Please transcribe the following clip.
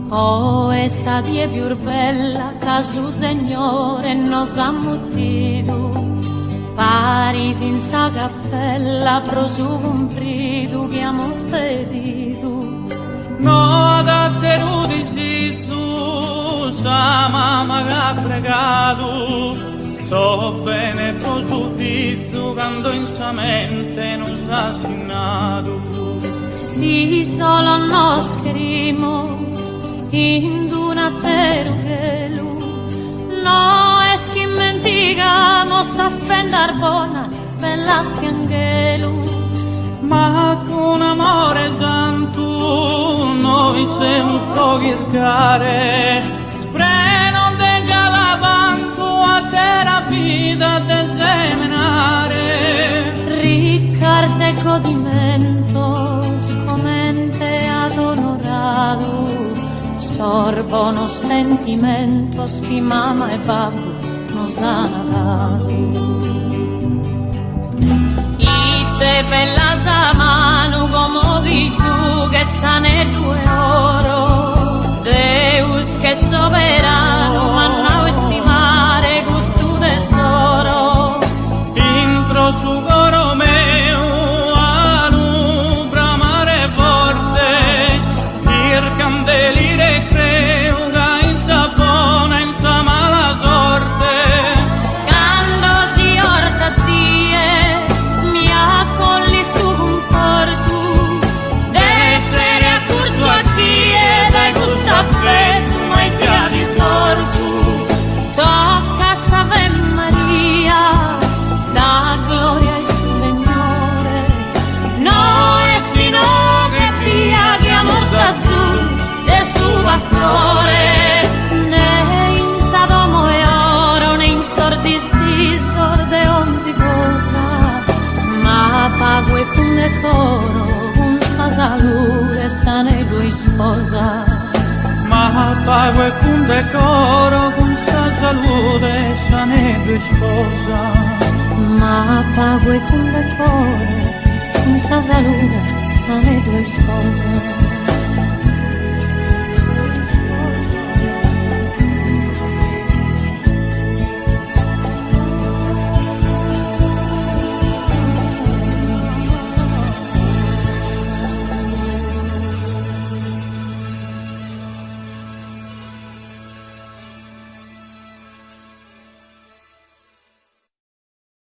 Oh, essa die più bella che su Signore nos ha muttido, Parisi in sa cappella pro su comprido che amo spedito. No, da tenuti su, sa mamma che ha pregato, so bene pro su figlio quando in sa mente non s'ha signato. Si solo nos querimos in una teruquelu, no es que mendigamos a spendar bona bellas piangelu. Ma con amore santo noi siamo pro cercare, non tenga l'avanto a terra vita de seminare. Riccardo e godimentos comente ad onorado, sorbono sentimentos que mamma e babbo nos han dado. Y te pelas a mano como dicho que sane due oro, Deus que es soberano manna estimare gusto tesoro. Dentro su coro meu alumbra mare forte, ir candelire creo che in sa buona in sa mala sorte. Quando si orta tie mi accogli su conforto, d'essere accurso a tie dai gusto affetto mai sia di torto. Tocca Ave Maria, sa gloria a su Signore, no es fino che pia che amor sa tu de su pastore. Ne in Sadomo e oro, ne in sordi stizor de onzi cosa, ma pago e con decoro, con sa salute sta nei due sposa. Ma pago e con decoro, con sa salute sta nei due sposa. Ma pago e con decoro, con sa salute sta nei due sposa.